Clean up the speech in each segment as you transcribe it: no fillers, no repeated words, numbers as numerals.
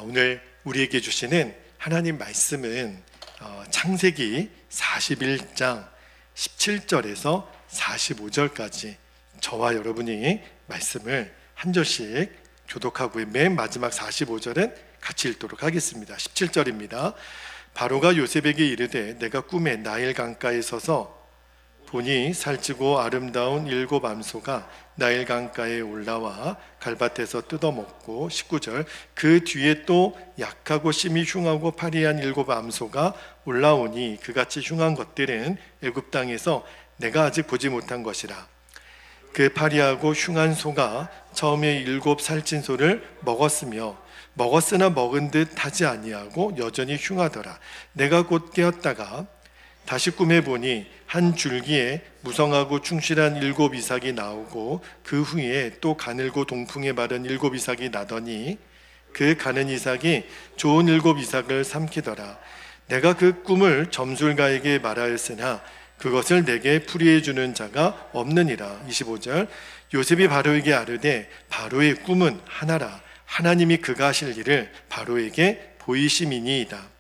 오늘 우리에게 주시는 하나님 말씀은 창세기 41장 17절에서 45절까지 저와 여러분이 말씀을 한 절씩 교독하고 맨 마지막 45절은 같이 읽도록 하겠습니다. 17절입니다. 바로가 요셉에게 이르되 내가 꿈에 나일 강가에 서서 보니 살찌고 아름다운 7 암소가 나일 강가에 올라와 갈밭에서 뜯어먹고 19절 그 뒤에 또 약하고 심히 흉하고 파리한 7 암소가 올라오니 그같이 흉한 것들은 애굽 땅에서 내가 아직 보지 못한 것이라. 그 파리하고 흉한 소가 처음에 7 살찐 소를 먹었으나 먹은 듯 하지 아니하고 여전히 흉하더라. 내가 곧 깨었다가 다시 꿈에 보니 한 줄기에 무성하고 충실한 7 이삭이 나오고 그 후에 또 가늘고 동풍에 마른 7 이삭이 나더니 그 가는 이삭이 좋은 7 이삭을 삼키더라. 내가 그 꿈을 점술가에게 말하였으나 그것을 내게 풀이해 주는 자가 없느니라. 25절 요셉이 바로에게 아뢰되 바로의 꿈은 하나라. 하나님이 그가 하실 일을 바로에게 보이심이니이다.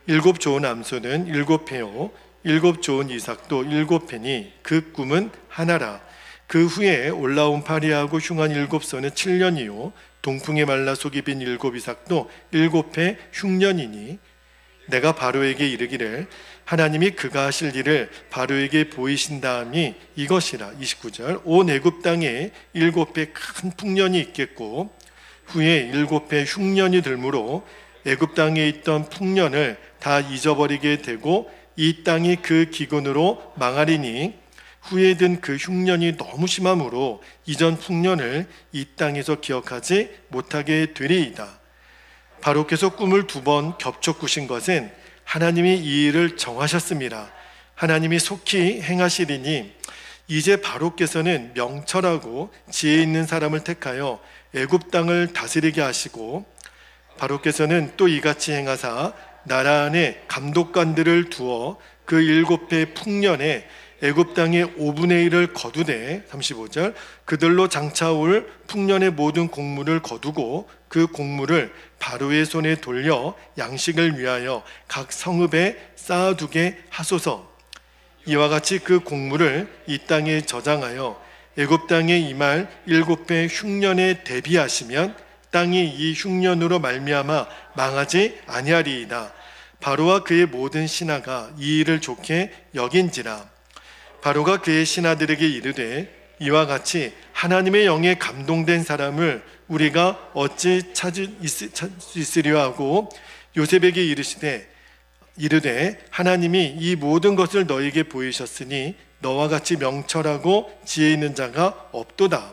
7 좋은 암소는 7 패요 7 좋은 이삭도 7 패니 그 꿈은 하나라. 그 후에 올라온 파리하고 흉한 7 소는 7년이요 동풍에 말라 속이 빈 7 이삭도 7 패 흉년이니 내가 바로에게 이르기를 하나님이 그가 하실 일을 바로에게 보이신다함이 이것이라. 29절 온 애굽 땅에 7 패 큰 풍년이 있겠고 후에 7 패 흉년이 들므로 애굽 땅에 있던 풍년을 다 잊어버리게 되고 이 땅이 그 기근으로 망하리니 후에 든 그 흉년이 너무 심함으로 이전 풍년을 이 땅에서 기억하지 못하게 되리이다. 바로께서 꿈을 2번 겹쳐 꾸신 것은 하나님이 이 일을 정하셨습니다. 하나님이 속히 행하시리니 이제 바로께서는 명철하고 지혜 있는 사람을 택하여 애굽 땅을 다스리게 하시고 바로께서는 또 이같이 행하사 나라 안에 감독관들을 두어 그 7 배 풍년에 애굽 땅의 5분의 1을 거두되 35절 그들로 장차올 풍년의 모든 곡물을 거두고 그 곡물을 바로의 손에 돌려 양식을 위하여 각 성읍에 쌓아두게 하소서. 이와 같이 그 곡물을 이 땅에 저장하여 애굽 땅에 임할 7 배 흉년에 대비하시면 땅이 이 흉년으로 말미암아 망하지 아니하리이다. 바로와 그의 모든 신하가 이 일을 좋게 여긴지라. 바로가 그의 신하들에게 이르되 이와 같이 하나님의 영에 감동된 사람을 우리가 어찌 찾을 수 있으려 하고 요셉에게 이르되 하나님이 이 모든 것을 너에게 보이셨으니 너와 같이 명철하고 지혜 있는 자가 없도다.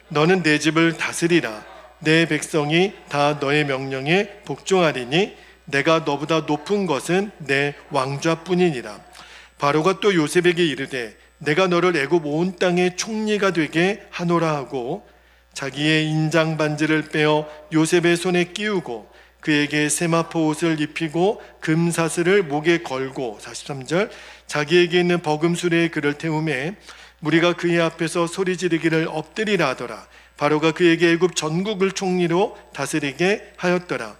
너는 내 집을 다스리라. 내 백성이 다 너의 명령에 복종하리니 내가 너보다 높은 것은 내 왕좌뿐이니라. 바로가 또 요셉에게 이르되 내가 너를 애굽 온 땅의 총리가 되게 하노라 하고 자기의 인장 반지를 빼어 요셉의 손에 끼우고 그에게 세마포 옷을 입히고 금사슬을 목에 걸고 43절 자기에게 있는 버금수레에 그를 태우매 무리가 그의 앞에서 소리 지르기를 엎드리라 하더라. 바로가 그에게 애굽 전국을 총리로 다스리게 하였더라.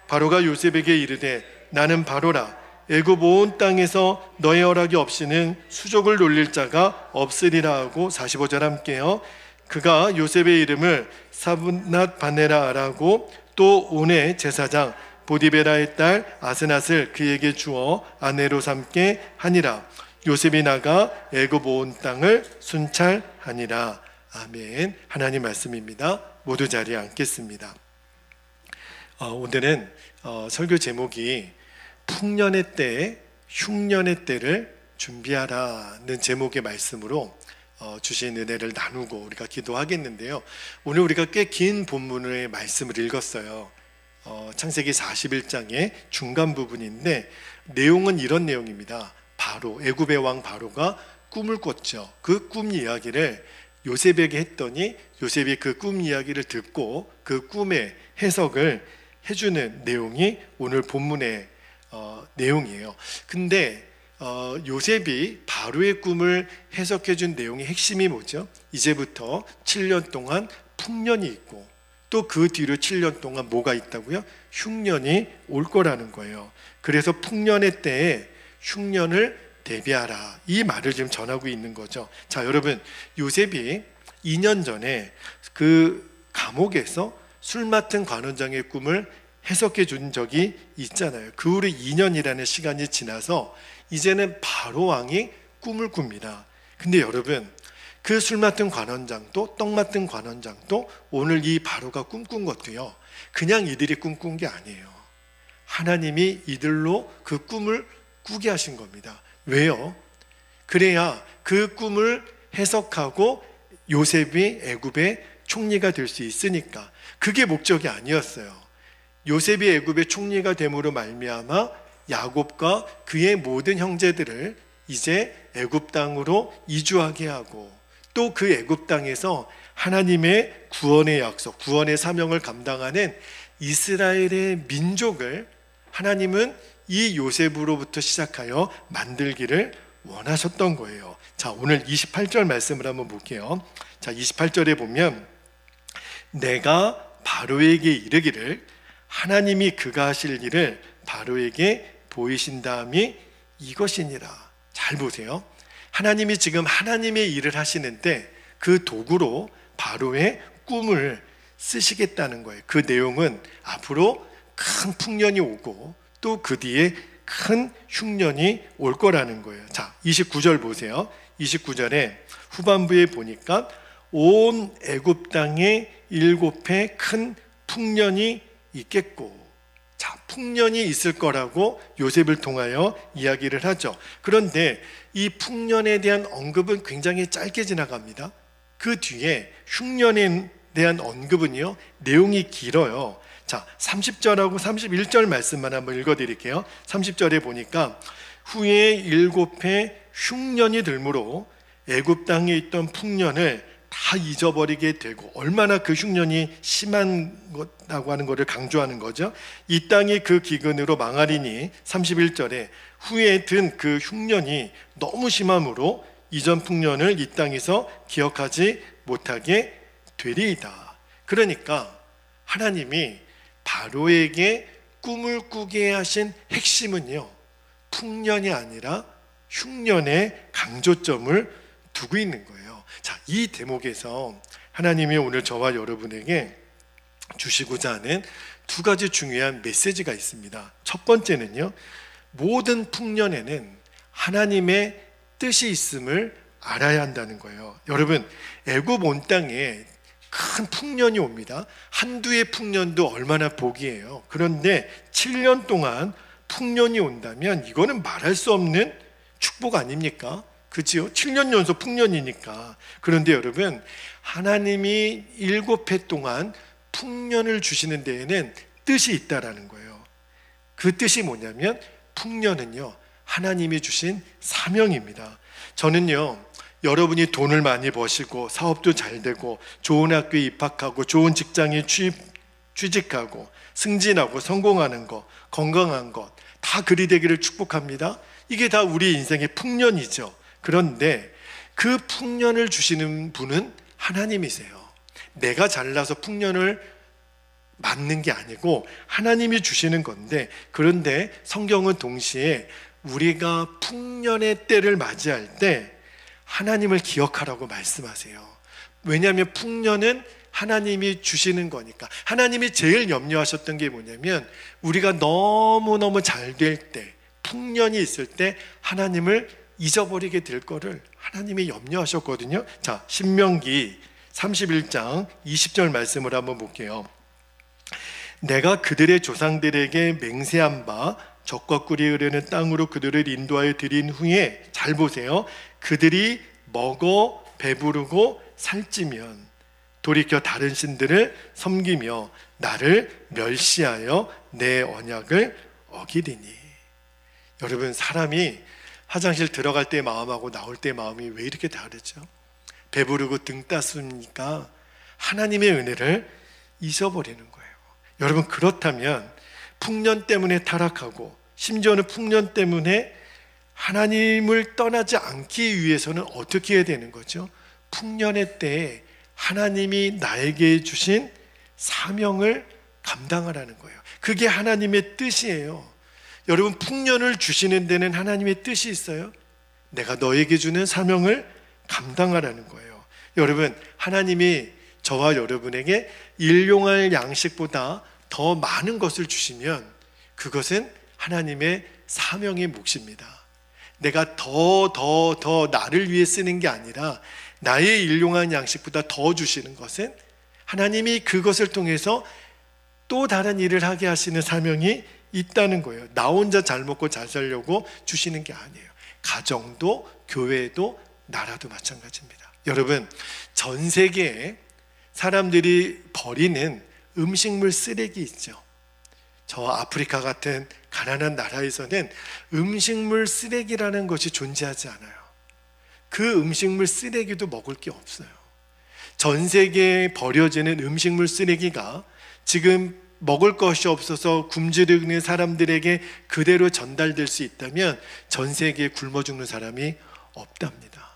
바로가 요셉에게 이르되 나는 바로라. 애굽 온 땅에서 너의 허락이 없이는 수족을 놀릴 자가 없으리라 하고 45절 함께요. 그가 요셉의 이름을 사브낫 바네라라고 또 온의 제사장 보디베라의 딸 아스낫을 그에게 주어 아내로 삼게 하니라. 요셉이 나가 애굽 온 땅을 순찰하니라. 아멘. 하나님 말씀입니다. 모두 자리에 앉겠습니다. 오늘은 설교 제목이 풍년의 때, 흉년의 때를 준비하라는 제목의 말씀으로 주신 은혜를 나누고 우리가 기도하겠는데요. 오늘 우리가 꽤 긴 본문의 말씀을 읽었어요. 창세기 41장의 중간 부분인데 내용은 이런 내용입니다. 바로 애굽의 왕 바로가 꿈을 꿨죠. 그 꿈 이야기를 요셉에게 했더니 요셉이 그 꿈 이야기를 듣고 그 꿈의 해석을 해주는 내용이 오늘 본문의 내용이에요. 근데 요셉이 바로의 꿈을 해석해 준 내용의 핵심이 뭐죠? 이제부터 7년 동안 풍년이 있고 또 그 뒤로 7년 동안 뭐가 있다고요? 흉년이 올 거라는 거예요. 그래서 풍년의 때에 흉년을 대비하라, 이 말을 지금 전하고 있는 거죠. 자, 여러분, 요셉이 2년 전에 그 감옥에서 술 맡은 관원장의 꿈을 해석해 준 적이 있잖아요. 그 후로 2년이라는 시간이 지나서 이제는 바로 왕이 꿈을 꿉니다. 근데 여러분, 그 술 맡은 관원장도 떡 맡은 관원장도 오늘 이 바로가 꿈꾼 것도요, 그냥 이들이 꿈꾼 게 아니에요. 하나님이 이들로 그 꿈을 꾸게 하신 겁니다. 왜요? 그래야 그 꿈을 해석하고 요셉이 애굽의 총리가 될 수 있으니까. 그게 목적이 아니었어요. 요셉이 애굽의 총리가 됨으로 말미암아 야곱과 그의 모든 형제들을 이제 애굽 땅으로 이주하게 하고, 또 그 애굽 땅에서 하나님의 구원의 약속, 구원의 사명을 감당하는 이스라엘의 민족을 하나님은 이 요셉으로부터 시작하여 만들기를 원하셨던 거예요. 자, 오늘 28절 말씀을 한번 볼게요. 자, 28절에 보면 내가 바로에게 이르기를 하나님이 그가 하실 일을 바로에게 보이신 다음이 이것이니라. 잘 보세요. 하나님이 지금 하나님의 일을 하시는데 그 도구로 바로의 꿈을 쓰시겠다는 거예요. 그 내용은 앞으로 큰 풍년이 오고 또 그 뒤에 큰 흉년이 올 거라는 거예요. 자, 29절 보세요. 29절에 후반부에 보니까 온 애굽 땅에 7해 큰 풍년이 있겠고, 자, 풍년이 있을 거라고 요셉을 통하여 이야기를 하죠. 그런데 이 풍년에 대한 언급은 굉장히 짧게 지나갑니다. 그 뒤에 흉년에 대한 언급은요, 내용이 길어요. 자, 30절하고 31절 말씀만 한번 읽어드릴게요. 30절에 보니까 후에 7해 흉년이 들므로 애굽 땅에 있던 풍년을 다 잊어버리게 되고, 얼마나 그 흉년이 심한 거라고 하는 것을 강조하는 거죠. 이 땅이 그 기근으로 망하리니 31절에 후에 든 그 흉년이 너무 심함으로 이전 풍년을 이 땅에서 기억하지 못하게 되리이다. 그러니까 하나님이 바로에게 꿈을 꾸게 하신 핵심은요, 풍년이 아니라 흉년의 강조점을 두고 있는 거예요. 자, 이 대목에서 하나님이 오늘 저와 여러분에게 주시고자 하는 두 가지 중요한 메시지가 있습니다. 첫 번째는요, 모든 풍년에는 하나님의 뜻이 있음을 알아야 한다는 거예요. 여러분, 애굽 온 땅에 큰 풍년이 옵니다. 한두의 풍년도 얼마나 복이에요. 그런데 7년 동안 풍년이 온다면 이거는 말할 수 없는 축복 아닙니까? 그렇죠? 7년 연속 풍년이니까. 그런데 여러분, 하나님이 7해 동안 풍년을 주시는 데에는 뜻이 있다라는 거예요. 그 뜻이 뭐냐면 풍년은요, 하나님이 주신 사명입니다. 저는요, 여러분이 돈을 많이 버시고 사업도 잘 되고 좋은 학교에 입학하고 좋은 직장에 취직하고 승진하고 성공하는 것, 건강한 것 다 그리 되기를 축복합니다. 이게 다 우리 인생의 풍년이죠. 그런데 그 풍년을 주시는 분은 하나님이세요. 내가 잘나서 풍년을 맞는 게 아니고 하나님이 주시는 건데, 그런데 성경은 동시에 우리가 풍년의 때를 맞이할 때 하나님을 기억하라고 말씀하세요. 왜냐하면 풍년은 하나님이 주시는 거니까. 하나님이 제일 염려하셨던 게 뭐냐면 우리가 너무너무 잘 될 때, 풍년이 있을 때 하나님을 잊어버리게 될 거를 하나님이 염려하셨거든요. 자, 신명기 31장 20절 말씀을 한번 볼게요. 내가 그들의 조상들에게 맹세한 바 적과 꿀이 흐르는 땅으로 그들을 인도하여 드린 후에, 잘 보세요, 그들이 먹어 배부르고 살찌면 돌이켜 다른 신들을 섬기며 나를 멸시하여 내 언약을 어기리니. 여러분, 사람이 화장실 들어갈 때 마음하고 나올 때 마음이 왜 이렇게 다르죠? 배부르고 등 따스우니까 하나님의 은혜를 잊어버리는 거예요. 여러분, 그렇다면 풍년 때문에 타락하고 심지어는 풍년 때문에 하나님을 떠나지 않기 위해서는 어떻게 해야 되는 거죠? 풍년의 때에 하나님이 나에게 주신 사명을 감당하라는 거예요. 그게 하나님의 뜻이에요. 여러분, 풍년을 주시는 데는 하나님의 뜻이 있어요. 내가 너에게 주는 사명을 감당하라는 거예요. 여러분, 하나님이 저와 여러분에게 일용할 양식보다 더 많은 것을 주시면 그것은 하나님의 사명의 몫입니다. 내가 더 나를 위해 쓰는 게 아니라 나의 일용할 양식보다 더 주시는 것은 하나님이 그것을 통해서 또 다른 일을 하게 하시는 사명이 있다는 거예요. 나 혼자 잘 먹고 잘 살려고 주시는 게 아니에요. 가정도, 교회도, 나라도 마찬가지입니다. 여러분, 전 세계에 사람들이 버리는 음식물 쓰레기 있죠. 저 아프리카 같은 가난한 나라에서는 음식물 쓰레기라는 것이 존재하지 않아요. 그 음식물 쓰레기도 먹을 게 없어요. 전 세계에 버려지는 음식물 쓰레기가 지금 먹을 것이 없어서 굶주리는 사람들에게 그대로 전달될 수 있다면 전 세계에 굶어 죽는 사람이 없답니다.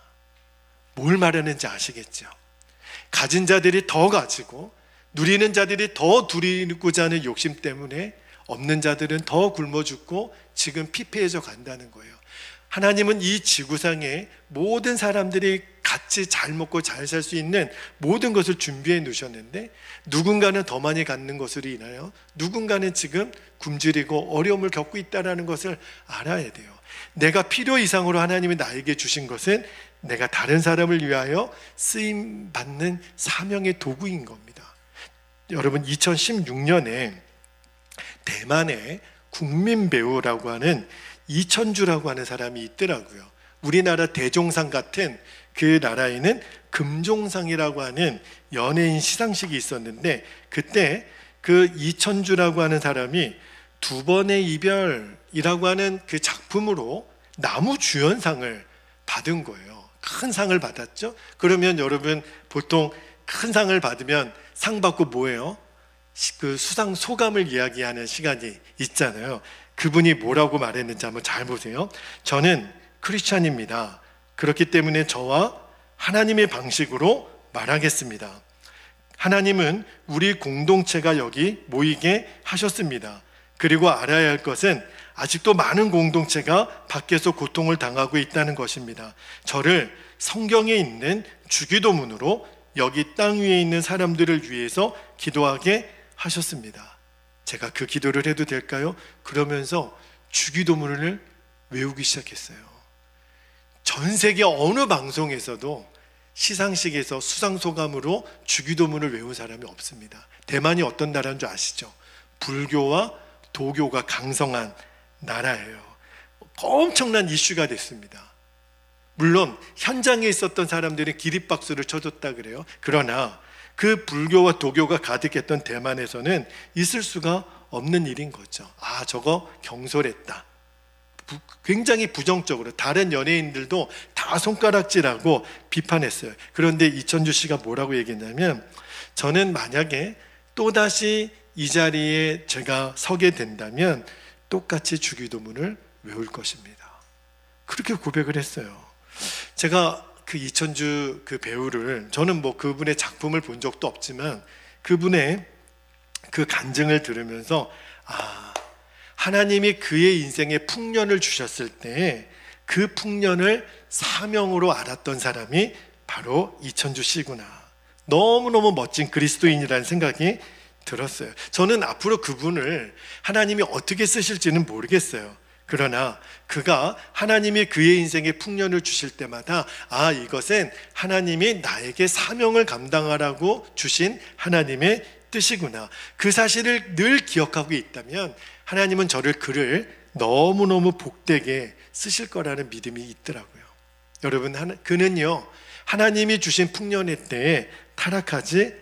뭘 말하는지 아시겠죠? 가진 자들이 더 가지고 누리는 자들이 더 누리고자 하는 욕심 때문에 없는 자들은 더 굶어 죽고 지금 피폐해져 간다는 거예요. 하나님은 이 지구상에 모든 사람들이 같이 잘 먹고 잘 살 수 있는 모든 것을 준비해 놓으셨는데 누군가는 더 많이 갖는 것으로 인하여 누군가는 지금 굶주리고 어려움을 겪고 있다는 것을 알아야 돼요. 내가 필요 이상으로 하나님이 나에게 주신 것은 내가 다른 사람을 위하여 쓰임받는 사명의 도구인 겁니다. 여러분, 2016년에 대만의 국민 배우라고 하는 이천주라고 하는 사람이 있더라고요. 우리나라 대종상 같은 그 나라에는 금종상이라고 하는 연예인 시상식이 있었는데 그때 그 이천주라고 하는 사람이 두 번의 이별이라고 하는 그 작품으로 나무주연상을 받은 거예요. 큰 상을 받았죠. 그러면 여러분, 보통 큰 상을 받으면 상 받고 뭐예요? 그 수상 소감을 이야기하는 시간이 있잖아요. 그분이 뭐라고 말했는지 한번 잘 보세요. 저는 크리스찬입니다. 그렇기 때문에 저와 하나님의 방식으로 말하겠습니다. 하나님은 우리 공동체가 여기 모이게 하셨습니다. 그리고 알아야 할 것은 아직도 많은 공동체가 밖에서 고통을 당하고 있다는 것입니다. 저를 성경에 있는 주기도문으로 여기 땅 위에 있는 사람들을 위해서 기도하게 하셨습니다. 제가 그 기도를 해도 될까요? 그러면서 주기도문을 외우기 시작했어요. 전 세계 어느 방송에서도 시상식에서 수상소감으로 주기도문을 외운 사람이 없습니다. 대만이 어떤 나라인 줄 아시죠? 불교와 도교가 강성한 나라예요. 엄청난 이슈가 됐습니다. 물론 현장에 있었던 사람들이 기립박수를 쳐줬다 그래요. 그러나 그 불교와 도교가 가득했던 대만에서는 있을 수가 없는 일인 거죠. 아, 저거 경솔했다. 굉장히 부정적으로 다른 연예인들도 다 손가락질하고 비판했어요. 그런데 이천주 씨가 뭐라고 얘기했냐면, 저는 만약에 또다시 이 자리에 제가 서게 된다면 똑같이 주기도문을 외울 것입니다. 그렇게 고백을 했어요. 제가 그 이천주 그 배우를, 저는 뭐 그분의 작품을 본 적도 없지만 그분의 그 간증을 들으면서 하나님이 그의 인생에 풍년을 주셨을 때 그 풍년을 사명으로 알았던 사람이 바로 이천주 씨구나. 너무너무 멋진 그리스도인이라는 생각이 들었어요. 저는 앞으로 그분을 하나님이 어떻게 쓰실지는 모르겠어요. 그러나 그가 하나님이 그의 인생에 풍년을 주실 때마다 이것은 하나님이 나에게 사명을 감당하라고 주신 하나님의 뜻이구나, 그 사실을 늘 기억하고 있다면 하나님은 글을 너무너무 복되게 쓰실 거라는 믿음이 있더라고요. 여러분, 그는요 하나님이 주신 풍년의 때에 타락하지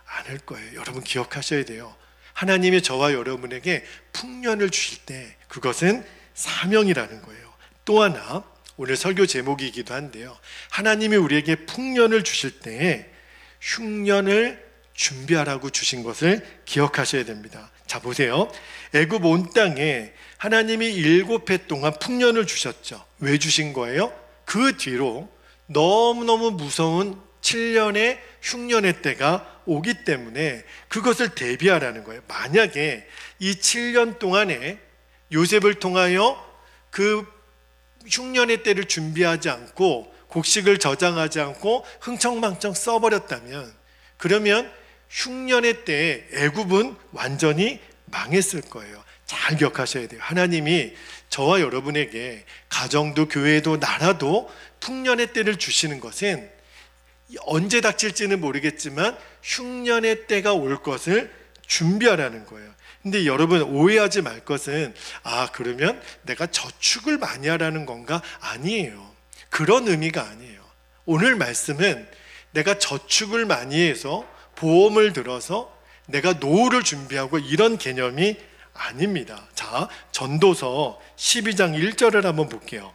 않을 거예요. 여러분 기억하셔야 돼요. 하나님이 저와 여러분에게 풍년을 주실 때 그것은 사명이라는 거예요. 또 하나, 오늘 설교 제목이기도 한데요, 하나님이 우리에게 풍년을 주실 때 흉년을 준비하라고 주신 것을 기억하셔야 됩니다. 자, 보세요. 애굽 온 땅에 하나님이 7해 동안 풍년을 주셨죠. 왜 주신 거예요? 그 뒤로 너무너무 무서운 7년의 흉년의 때가 오기 때문에 그것을 대비하라는 거예요. 만약에 이 7년 동안에 요셉을 통하여 그 흉년의 때를 준비하지 않고 곡식을 저장하지 않고 흥청망청 써버렸다면, 그러면 흉년의 때에 애굽은 완전히 망했을 거예요. 잘 기억하셔야 돼요. 하나님이 저와 여러분에게 가정도 교회도 나라도 풍년의 때를 주시는 것은 언제 닥칠지는 모르겠지만 흉년의 때가 올 것을 준비하라는 거예요. 근데 여러분 오해하지 말 것은 그러면 내가 저축을 많이 하라는 건가? 아니에요. 그런 의미가 아니에요. 오늘 말씀은 내가 저축을 많이 해서 보험을 들어서 내가 노후를 준비하고 이런 개념이 아닙니다. 자, 전도서 12장 1절을 한번 볼게요.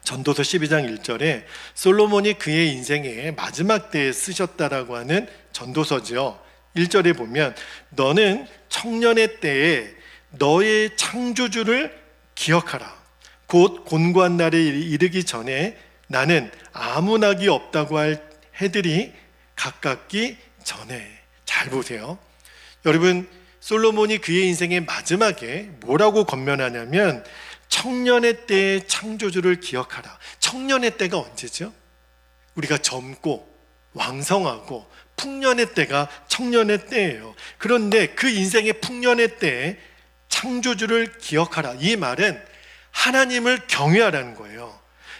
전도서 12장 1절에 솔로몬이 그의 인생의 마지막 때에 쓰셨다라고 하는 전도서죠. 1절에 보면 너는 청년의 때에 너의 창조주를 기억하라. 곧 곤고한 날에 이르기 전에 나는 아무 낙이 없다고 할 해들이 가깝기 전에. 잘 보세요. 여러분, 솔로몬이 그의 인생의 마지막에 뭐라고 권면하냐면 청년의 때의 창조주를 기억하라. 청년의 때가 언제죠? 우리가 젊고 왕성하고 풍년의 때가 청년의 때예요. 그런데 그 인생의 풍년의 때에 창조주를 기억하라. 이 말은 하나님을 경외하라는 거예요.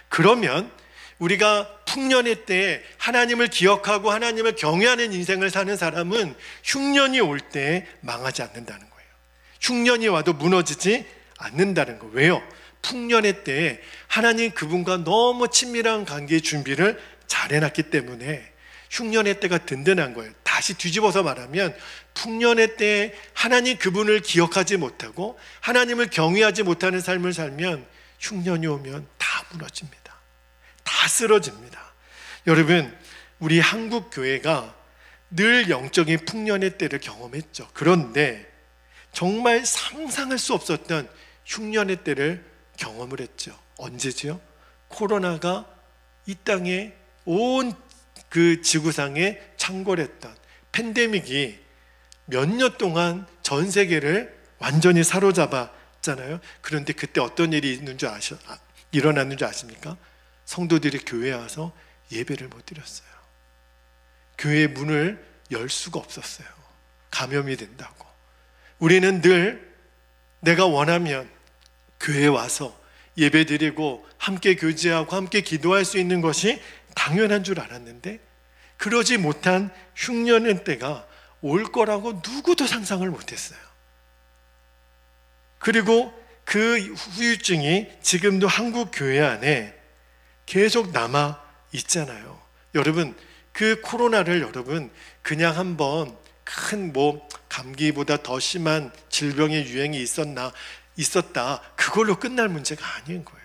그러면 우리가 풍년의 때에 하나님을 기억하고 하나님을 경외하는 인생을 사는 사람은 흉년이 올 때 망하지 않는다는 거예요. 흉년이 와도 무너지지 않는다는 거예요. 왜요? 풍년의 때에 하나님 그분과 너무 친밀한 관계의 준비를 잘 해놨기 때문에 흉년의 때가 든든한 거예요. 다시 뒤집어서 말하면 풍년의 때에 하나님 그분을 기억하지 못하고 하나님을 경외하지 못하는 삶을 살면 흉년이 오면 다 무너집니다. 다 쓰러집니다. 여러분, 우리 한국 교회가 늘 영적인 풍년의 때를 경험했죠. 그런데 정말 상상할 수 없었던 흉년의 때를 경험을 했죠. 언제죠? 코로나가 이 땅에 온 그 지구상에 창궐했던 팬데믹이 몇 년 동안 전 세계를 완전히 사로잡았잖아요. 그런데 그때 어떤 일이 일어났는 줄 아십니까? 성도들이 교회에 와서 예배를 못 드렸어요. 교회의 문을 열 수가 없었어요. 감염이 된다고. 우리는 늘 내가 원하면 교회에 와서 예배 드리고 함께 교제하고 함께 기도할 수 있는 것이 당연한 줄 알았는데 그러지 못한 흉년의 때가 올 거라고 누구도 상상을 못했어요. 그리고 그 후유증이 지금도 한국 교회 안에 계속 남아 있잖아요. 여러분, 그 코로나를 여러분 그냥 한번 큰 감기보다 더 심한 질병의 유행이 있었다 그걸로 끝날 문제가 아닌 거예요.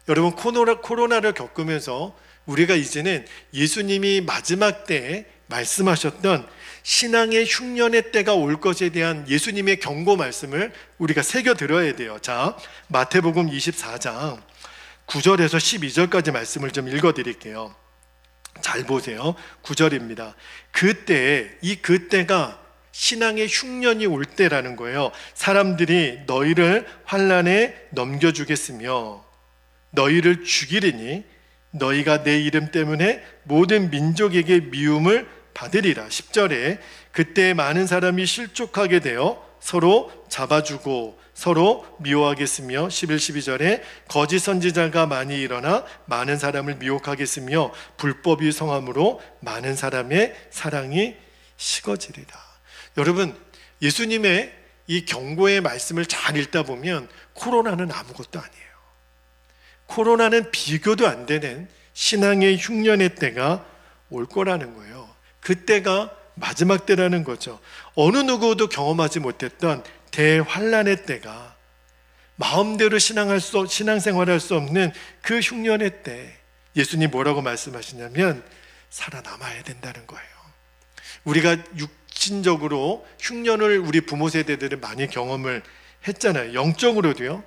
여러분, 코로나를 겪으면서 우리가 이제는 예수님이 마지막 때에 말씀하셨던 신앙의 흉년의 때가 올 것에 대한 예수님의 경고 말씀을 우리가 새겨 들어야 돼요. 자, 마태복음 24장 9절에서 12절까지 말씀을 좀 읽어드릴게요. 잘 보세요. 9절입니다. 그때가 신앙의 흉년이 올 때라는 거예요. 사람들이 너희를 환난에 넘겨주겠으며 너희를 죽이리니 너희가 내 이름 때문에 모든 민족에게 미움을 받으리라. 10절에 그때 많은 사람이 실족하게 되어 서로 잡아주고 서로 미워하겠으며 11, 12절에 거짓 선지자가 많이 일어나 많은 사람을 미혹하겠으며 불법이 성함으로 많은 사람의 사랑이 식어지리라. 여러분, 예수님의 이 경고의 말씀을 잘 읽다 보면 코로나는 아무것도 아니에요. 코로나는 비교도 안 되는 신앙의 흉년의 때가 올 거라는 거예요. 그때가 마지막 때라는 거죠. 어느 누구도 경험하지 못했던 대환란의 때가, 마음대로 신앙생활할 수 없는 그 흉년의 때, 예수님 뭐라고 말씀하시냐면 살아남아야 된다는 거예요. 우리가 육신적으로 흉년을 우리 부모 세대들은 많이 경험을 했잖아요. 영적으로도요.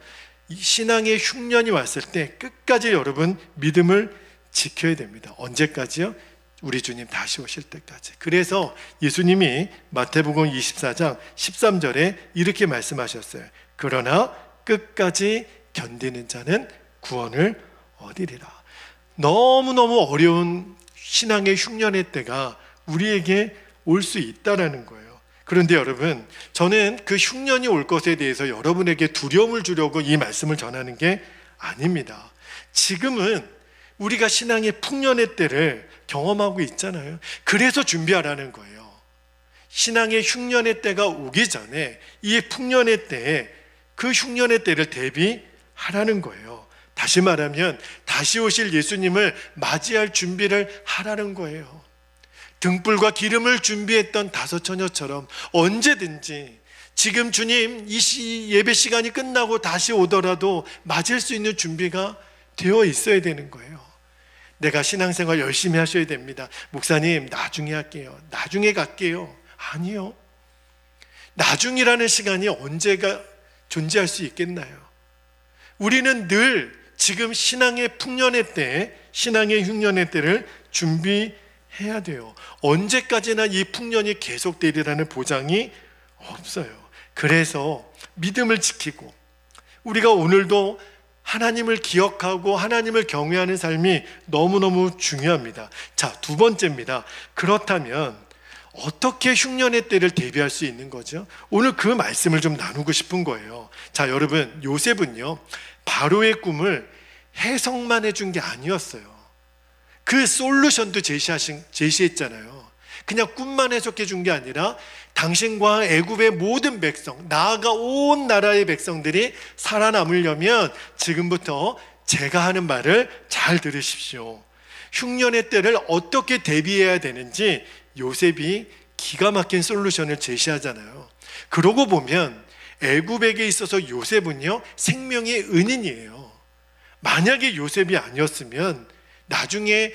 이 신앙의 흉년이 왔을 때 끝까지 여러분 믿음을 지켜야 됩니다. 언제까지요? 우리 주님 다시 오실 때까지. 그래서 예수님이 마태복음 24장 13절에 이렇게 말씀하셨어요. 그러나 끝까지 견디는 자는 구원을 얻으리라. 너무너무 어려운 신앙의 흉년의 때가 우리에게 올 수 있다라는 거예요. 그런데 여러분, 저는 그 흉년이 올 것에 대해서 여러분에게 두려움을 주려고 이 말씀을 전하는 게 아닙니다. 지금은 우리가 신앙의 풍년의 때를 경험하고 있잖아요. 그래서 준비하라는 거예요. 신앙의 흉년의 때가 오기 전에 이 풍년의 때에 그 흉년의 때를 대비하라는 거예요. 다시 말하면 다시 오실 예수님을 맞이할 준비를 하라는 거예요. 등불과 기름을 준비했던 다섯 처녀처럼 언제든지 지금 주님 이 예배 시간이 끝나고 다시 오더라도 맞을 수 있는 준비가 되어 있어야 되는 거예요. 내가 신앙생활 열심히 하셔야 됩니다. 목사님, 나중에 할게요. 나중에 갈게요. 아니요. 나중이라는 시간이 언제가 존재할 수 있겠나요? 우리는 늘 지금 신앙의 풍년의 때, 신앙의 흉년의 때를 준비해야 돼요. 언제까지나 이 풍년이 계속되리라는 보장이 없어요. 그래서 믿음을 지키고 우리가 오늘도 하나님을 기억하고 하나님을 경외하는 삶이 너무너무 중요합니다. 자, 두 번째입니다. 그렇다면 어떻게 흉년의 때를 대비할 수 있는 거죠? 오늘 그 말씀을 좀 나누고 싶은 거예요. 자, 여러분, 요셉은요 바로의 꿈을 해석만 해준 게 아니었어요. 그 솔루션도 제시했잖아요. 그냥 꿈만 해석해 준 게 아니라 당신과 애굽의 모든 백성, 나아가 온 나라의 백성들이 살아남으려면 지금부터 제가 하는 말을 잘 들으십시오. 흉년의 때를 어떻게 대비해야 되는지 요셉이 기가 막힌 솔루션을 제시하잖아요. 그러고 보면 애굽에게 있어서 요셉은요 생명의 은인이에요. 만약에 요셉이 아니었으면 나중에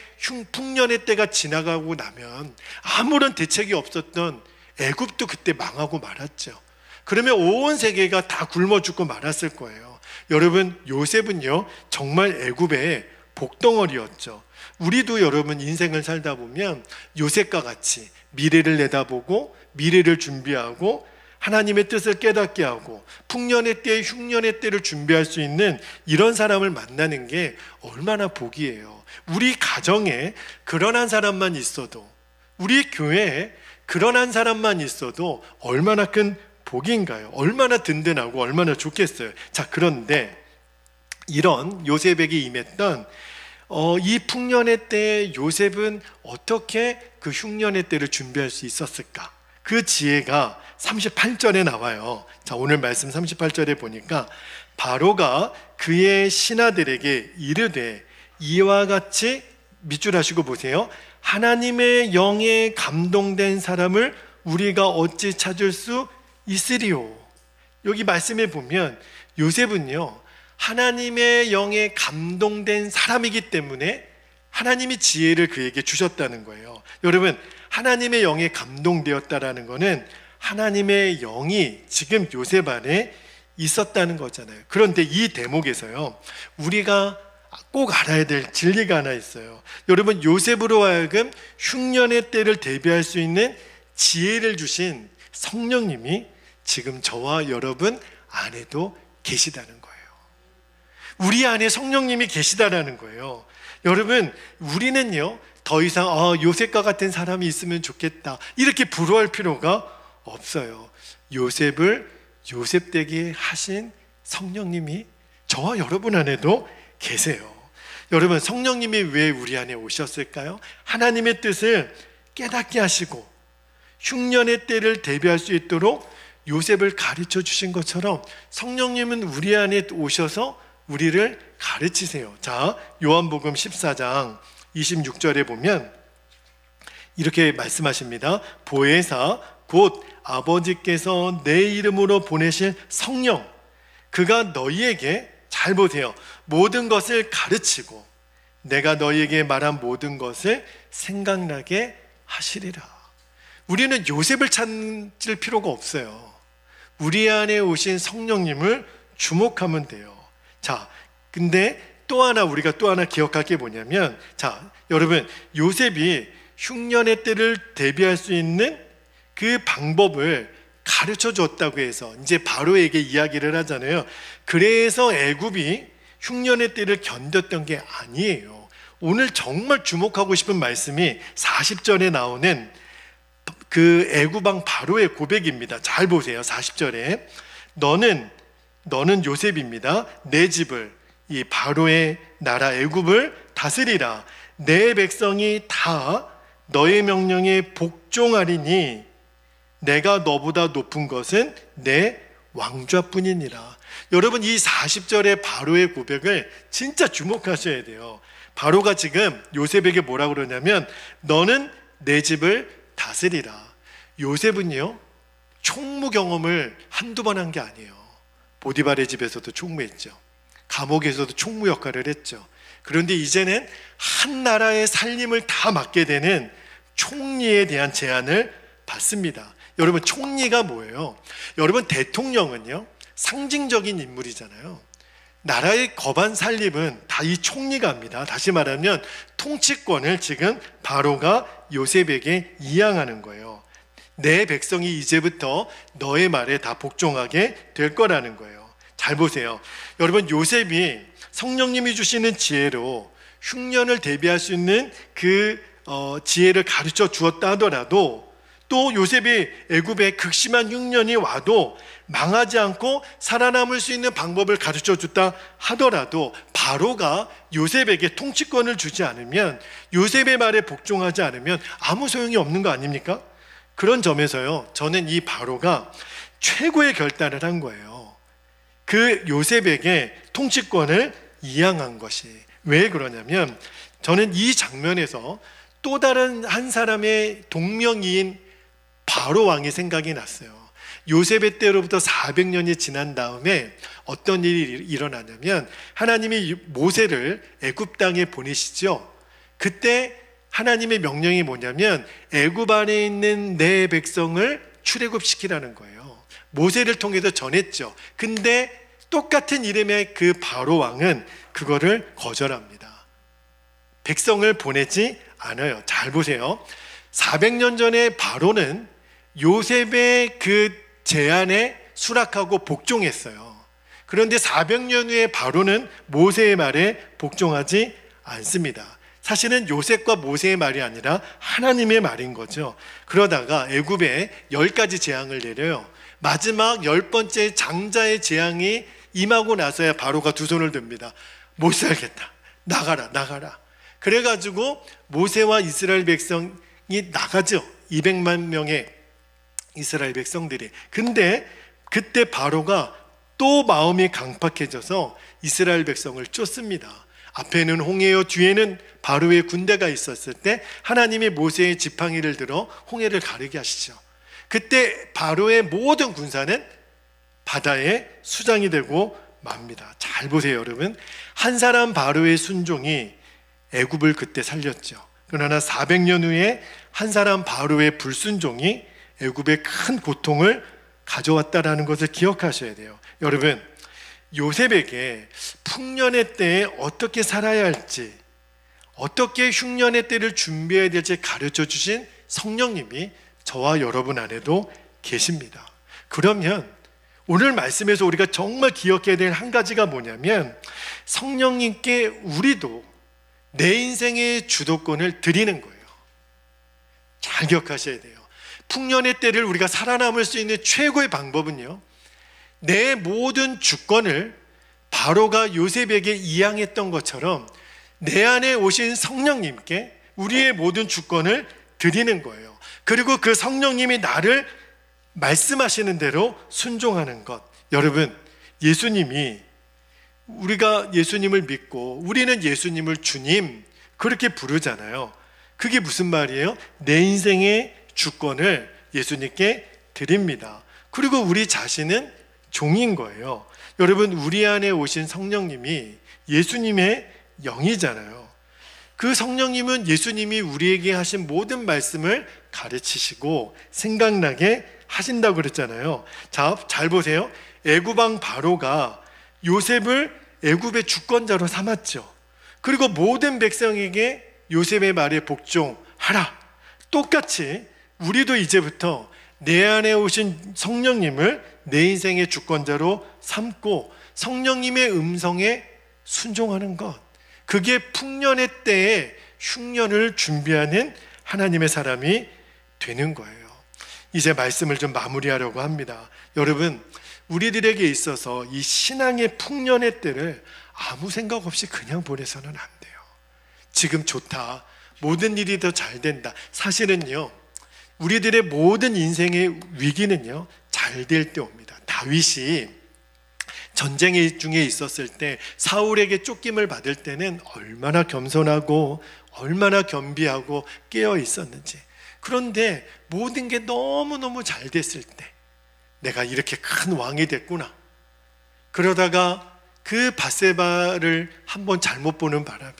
풍년의 때가 지나가고 나면 아무런 대책이 없었던 애굽도 그때 망하고 말았죠. 그러면 온 세계가 다 굶어 죽고 말았을 거예요. 여러분, 요셉은요 정말 애굽의 복덩어리였죠. 우리도 여러분 인생을 살다 보면 요셉과 같이 미래를 내다보고 미래를 준비하고 하나님의 뜻을 깨닫게 하고 풍년의 때, 흉년의 때를 준비할 수 있는 이런 사람을 만나는 게 얼마나 복이에요. 우리 가정에 그런 한 사람만 있어도, 우리 교회에 그런 한 사람만 있어도 얼마나 큰 복인가요? 얼마나 든든하고 얼마나 좋겠어요. 자, 그런데 이런 요셉에게 임했던 이 풍년의 때에 요셉은 어떻게 그 흉년의 때를 준비할 수 있었을까? 그 지혜가 38절에 나와요. 자, 오늘 말씀 38절에 보니까 바로가 그의 신하들에게 이르되 이와 같이 밑줄 하시고 보세요. 하나님의 영에 감동된 사람을 우리가 어찌 찾을 수 있으리요. 여기 말씀에 보면 요셉은요 하나님의 영에 감동된 사람이기 때문에 하나님이 지혜를 그에게 주셨다는 거예요. 여러분, 하나님의 영에 감동되었다라는 것은 하나님의 영이 지금 요셉 안에 있었다는 거잖아요. 그런데 이 대목에서요 우리가 꼭 알아야 될 진리가 하나 있어요. 여러분, 요셉으로 하여금 흉년의 때를 대비할 수 있는 지혜를 주신 성령님이 지금 저와 여러분 안에도 계시다는 거예요. 우리 안에 성령님이 계시다라는 거예요. 여러분, 우리는요 더 이상 요셉과 같은 사람이 있으면 좋겠다 이렇게 부러워할 필요가 없어요. 요셉을 요셉되게 하신 성령님이 저와 여러분 안에도 계세요. 여러분, 성령님이 왜 우리 안에 오셨을까요? 하나님의 뜻을 깨닫게 하시고 흉년의 때를 대비할 수 있도록 요셉을 가르쳐 주신 것처럼 성령님은 우리 안에 오셔서 우리를 가르치세요. 자, 요한복음 14장 26절에 보면 이렇게 말씀하십니다. 보혜사 곧 아버지께서 내 이름으로 보내실 성령, 그가 너희에게, 잘 보세요, 모든 것을 가르치고 내가 너희에게 말한 모든 것을 생각나게 하시리라. 우리는 요셉을 찾을 필요가 없어요. 우리 안에 오신 성령님을 주목하면 돼요. 자, 근데 우리가 또 하나 기억할 게 뭐냐면, 자, 여러분, 요셉이 흉년의 때를 대비할 수 있는 그 방법을 가르쳐 줬다고 해서 이제 바로에게 이야기를 하잖아요. 그래서 애굽이 흉년의 때를 견뎠던 게 아니에요. 오늘 정말 주목하고 싶은 말씀이 40절에 나오는 그 애굽 왕 바로의 고백입니다. 잘 보세요. 40절에 너는 요셉입니다. 내 집을, 이 바로의 나라 애굽을 다스리라. 내 백성이 다 너의 명령에 복종하리니 내가 너보다 높은 것은 내 왕좌뿐이니라. 여러분, 이 40절의 바로의 고백을 진짜 주목하셔야 돼요. 바로가 지금 요셉에게 뭐라고 그러냐면 너는 내 집을 다스리라. 요셉은요, 총무 경험을 한두 번 한 게 아니에요. 보디발의 집에서도 총무했죠. 감옥에서도 총무 역할을 했죠. 그런데 이제는 한 나라의 살림을 다 맡게 되는 총리에 대한 제안을 받습니다. 여러분, 총리가 뭐예요? 여러분, 대통령은요, 상징적인 인물이잖아요. 나라의 거반 살림은 다 이 총리가 합니다. 다시 말하면 통치권을 지금 바로가 요셉에게 이양하는 거예요. 내 백성이 이제부터 너의 말에 다 복종하게 될 거라는 거예요. 잘 보세요. 여러분, 요셉이 성령님이 주시는 지혜로 흉년을 대비할 수 있는 그 지혜를 가르쳐 주었다 하더라도, 또 요셉이 애굽에 극심한 흉년이 와도 망하지 않고 살아남을 수 있는 방법을 가르쳐 줬다 하더라도, 바로가 요셉에게 통치권을 주지 않으면, 요셉의 말에 복종하지 않으면 아무 소용이 없는 거 아닙니까? 그런 점에서요, 저는 이 바로가 최고의 결단을 한 거예요. 그 요셉에게 통치권을 이양한 것이. 왜 그러냐면, 저는 이 장면에서 또 다른 한 사람의 동명이인 바로 왕이 생각이 났어요. 요셉의 때로부터 400년이 지난 다음에 어떤 일이 일어나냐면, 하나님이 모세를 애굽 땅에 보내시죠. 그때 하나님의 명령이 뭐냐면 애굽 안에 있는 내 백성을 출애굽시키라는 거예요. 모세를 통해서 전했죠. 근데 똑같은 이름의 그 바로 왕은 그거를 거절합니다. 백성을 보내지 않아요. 잘 보세요. 400년 전에 바로는 요셉의 그 제안에 수락하고 복종했어요. 그런데 400년 후에 바로는 모세의 말에 복종하지 않습니다. 사실은 요셉과 모세의 말이 아니라 하나님의 말인 거죠. 그러다가 애굽에 10가지 재앙을 내려요. 마지막 10번째 장자의 재앙이 임하고 나서야 바로가 두 손을 듭니다. 못 살겠다. 나가라. 그래가지고 모세와 이스라엘 백성이 나가죠. 200만 명의 이스라엘 백성들이. 근데 그때 바로가 또 마음이 강팍해져서 이스라엘 백성을 쫓습니다. 앞에는 홍해요, 뒤에는 바로의 군대가 있었을 때 하나님이 모세의 지팡이를 들어 홍해를 가르게 하시죠. 그때 바로의 모든 군사는 바다의 수장이 되고 맙니다. 잘 보세요, 여러분. 한 사람 바로의 순종이 애굽을 그때 살렸죠. 그러나 400년 후에 한 사람 바로의 불순종이 애굽에 큰 고통을 가져왔다라는 것을 기억하셔야 돼요. 여러분, 요셉에게 풍년의 때에 어떻게 살아야 할지, 어떻게 흉년의 때를 준비해야 될지 가르쳐 주신 성령님이 저와 여러분 안에도 계십니다. 그러면 오늘 말씀에서 우리가 정말 기억해야 될 한 가지가 뭐냐면, 성령님께 우리도 내 인생의 주도권을 드리는 거예요. 잘 기억하셔야 돼요. 풍년의 때를 우리가 살아남을 수 있는 최고의 방법은요, 내 모든 주권을 바로가 요셉에게 이양했던 것처럼 내 안에 오신 성령님께 우리의 모든 주권을 드리는 거예요. 그리고 그 성령님이 나를 말씀하시는 대로 순종하는 것. 여러분, 우리가 예수님을 믿고 우리는 예수님을 주님 그렇게 부르잖아요. 그게 무슨 말이에요? 내 인생의 주권을 예수님께 드립니다. 그리고 우리 자신은 종인 거예요. 여러분, 우리 안에 오신 성령님이 예수님의 영이잖아요. 그 성령님은 예수님이 우리에게 하신 모든 말씀을 가르치시고 생각나게 하신다고 그랬잖아요. 자, 잘 보세요. 애굽 왕 바로가 요셉을 애굽의 주권자로 삼았죠. 그리고 모든 백성에게 요셉의 말에 복종하라 똑같이 우리도 이제부터 내 안에 오신 성령님을 내 인생의 주권자로 삼고 성령님의 음성에 순종하는 것, 그게 풍년의 때에 흉년을 준비하는 하나님의 사람이 되는 거예요. 이제 말씀을 좀 마무리하려고 합니다. 여러분, 우리들에게 있어서 이 신앙의 풍년의 때를 아무 생각 없이 그냥 보내서는 안 돼요. 지금 좋다, 모든 일이 더 잘 된다. 사실은요, 우리들의 모든 인생의 위기는요, 잘 될 때 옵니다. 다윗이 전쟁 중에 있었을 때 사울에게 쫓김을 받을 때는 얼마나 겸손하고 얼마나 겸비하고 깨어 있었는지. 그런데 모든 게 너무너무 잘 됐을 때, 내가 이렇게 큰 왕이 됐구나, 그러다가 그 밧세바를 한번 잘못 보는 바람에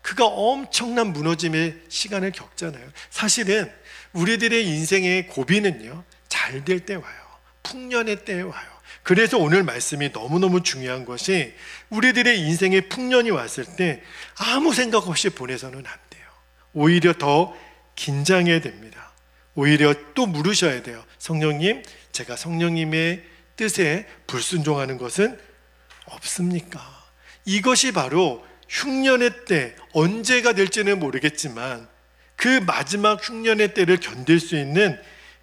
그가 엄청난 무너짐의 시간을 겪잖아요. 사실은 우리들의 인생의 고비는요, 잘 될 때 와요. 풍년의 때에 와요. 그래서 오늘 말씀이 너무너무 중요한 것이, 우리들의 인생의 풍년이 왔을 때 아무 생각 없이 보내서는 안 돼요. 오히려 더 긴장해야 됩니다. 오히려 또 물으셔야 돼요. 성령님, 제가 성령님의 뜻에 불순종하는 것은 없습니까? 이것이 바로 흉년의 때, 언제가 될지는 모르겠지만 그 마지막 흉년의 때를 견딜 수 있는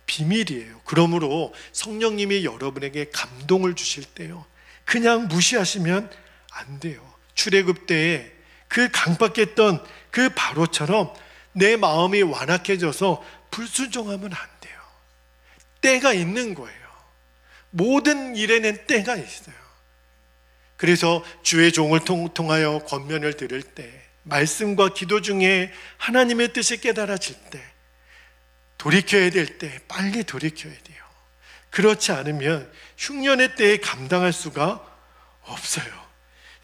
비밀이에요. 그러므로 성령님이 여러분에게 감동을 주실 때요, 그냥 무시하시면 안 돼요. 출애굽 때에 그 강박했던 그 바로처럼 내 마음이 완악해져서 불순종하면 안 돼요. 때가 있는 거예요. 모든 일에는 때가 있어요. 그래서 주의 종을 통하여 권면을 들을 때, 말씀과 기도 중에 하나님의 뜻이 깨달아질 때, 돌이켜야 될 때 빨리 돌이켜야 돼요. 그렇지 않으면 흉년의 때에 감당할 수가 없어요.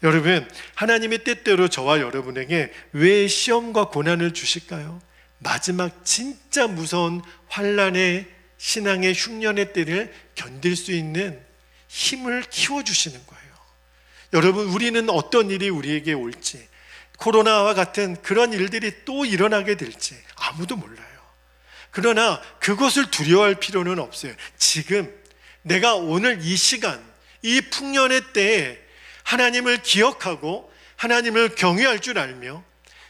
여러분, 하나님의 때때로 저와 여러분에게 왜 시험과 고난을 주실까요? 마지막 진짜 무서운 환난의 신앙의 흉년의 때를 견딜 수 있는 힘을 키워주시는 거예요. 여러분, 우리는 어떤 일이 우리에게 올지, 코로나와 같은 그런 일들이 또 일어나게 될지 아무도 몰라요. 그러나 그것을 두려워할 필요는 없어요. 지금 내가 오늘 이 시간, 이 풍년의 때에 하나님을 기억하고 하나님을 경외할 줄 알며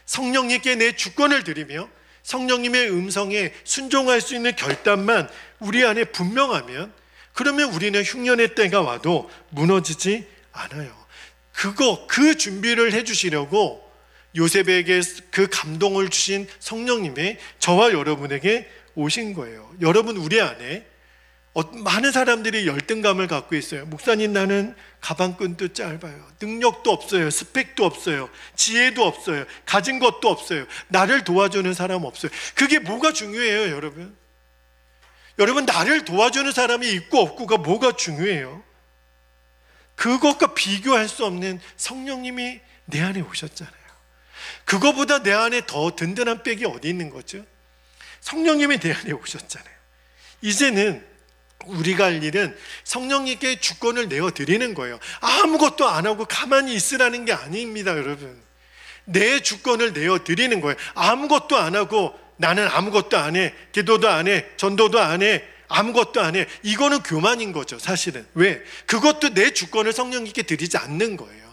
성령님께 내 주권을 드리며 성령님의 음성에 순종할 수 있는 결단만 우리 안에 분명하면, 그러면 우리는 흉년의 때가 와도 무너지지 않아요. 그 준비를 해주시려고 요셉에게 그 감동을 주신 성령님이 저와 여러분에게 오신 거예요. 여러분, 우리 안에 많은 사람들이 열등감을 갖고 있어요. 목사님, 나는 가방끈도 짧아요. 능력도 없어요. 스펙도 없어요. 지혜도 없어요. 가진 것도 없어요. 나를 도와주는 사람 없어요. 그게 뭐가 중요해요, 여러분? 여러분, 나를 도와주는 사람이 있고 없고가 뭐가 중요해요? 그것과 비교할 수 없는 성령님이 내 안에 오셨잖아요. 그거보다 내 안에 더 든든한 백이 어디 있는 거죠? 성령님이 내 안에 오셨잖아요. 이제는 우리가 할 일은 성령님께 주권을 내어드리는 거예요. 아무것도 안 하고 가만히 있으라는 게 아닙니다, 여러분. 내 주권을 내어드리는 거예요. 아무것도 안 하고 나는 아무것도 안 해, 기도도 안 해, 전도도 안 해, 아무것도 안 해. 이거는 교만인 거죠, 사실은. 왜? 그것도 내 주권을 성령님께 드리지 않는 거예요.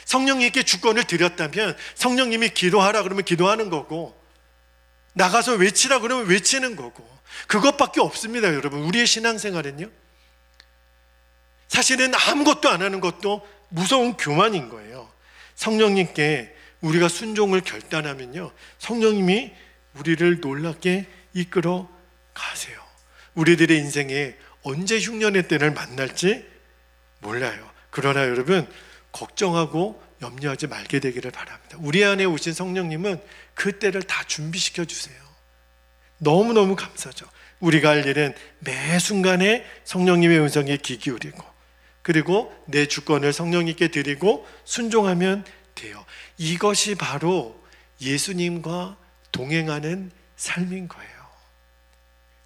성령님께 주권을 드렸다면 성령님이 기도하라 그러면 기도하는 거고, 나가서 외치라 그러면 외치는 거고, 그것밖에 없습니다, 여러분. 우리의 신앙생활은요, 사실은 아무것도 안 하는 것도 무서운 교만인 거예요. 성령님께 우리가 순종을 결단하면요, 성령님이 우리를 놀랍게 이끌어 가세요. 우리들의 인생에 언제 흉년의 때를 만날지 몰라요. 그러나 여러분, 걱정하고 염려하지 말게 되기를 바랍니다. 우리 안에 오신 성령님은 그 때를 다 준비시켜 주세요. 너무너무 감사죠. 우리가 할 일은 매 순간에 성령님의 음성에 귀 기울이고, 그리고 내 주권을 성령님께 드리고 순종하면 돼요. 이것이 바로 예수님과 동행하는 삶인 거예요.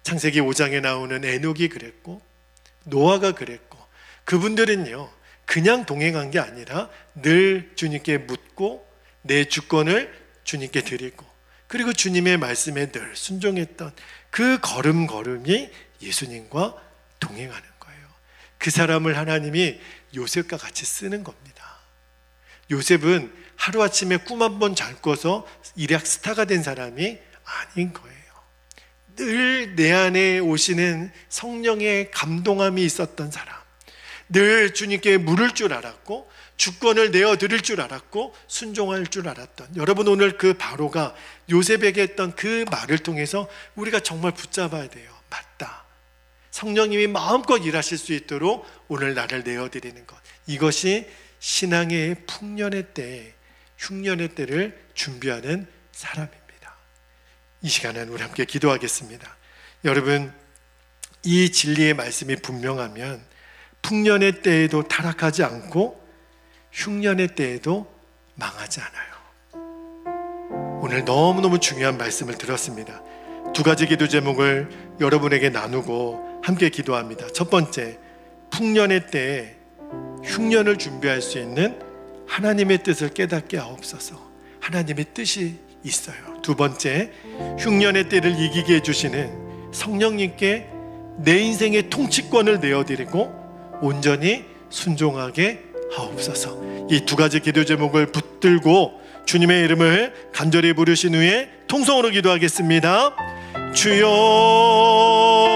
창세기 5장에 나오는 에녹이 그랬고 노아가 그랬고, 그분들은요, 그냥 동행한 게 아니라 늘 주님께 묻고 내 주권을 주님께 드리고, 그리고 주님의 말씀에 늘 순종했던 그 걸음걸음이 예수님과 동행하는 거예요. 그 사람을 하나님이 요셉과 같이 쓰는 겁니다. 요셉은 하루아침에 꿈 한 번 잘 꿔서 일약 스타가 된 사람이 아닌 거예요. 늘 내 안에 오시는 성령의 감동함이 있었던 사람, 늘 주님께 물을 줄 알았고 주권을 내어드릴 줄 알았고 순종할 줄 알았던, 여러분 오늘 그 바로가 요셉에게 했던 그 말을 통해서 우리가 정말 붙잡아야 돼요. 맞다, 성령님이 마음껏 일하실 수 있도록 오늘 나를 내어드리는 것, 이것이 신앙의 풍년의 때, 흉년의 때를 준비하는 사람입니다. 이 시간은 우리 함께 기도하겠습니다. 여러분, 이 진리의 말씀이 분명하면 풍년의 때에도 타락하지 않고 흉년의 때에도 망하지 않아요. 오늘 너무너무 중요한 말씀을 들었습니다. 두 가지 기도 제목을 여러분에게 나누고 함께 기도합니다. 첫 번째, 풍년의 때에 흉년을 준비할 수 있는 하나님의 뜻을 깨닫게 하옵소서. 하나님의 뜻이 있어요. 두 번째, 흉년의 때를 이기게 해주시는 성령님께 내 인생의 통치권을 내어드리고 온전히 순종하게 하옵소서. 이 두 가지 기도 제목을 붙들고 주님의 이름을 간절히 부르신 후에 통성으로 기도하겠습니다. 주여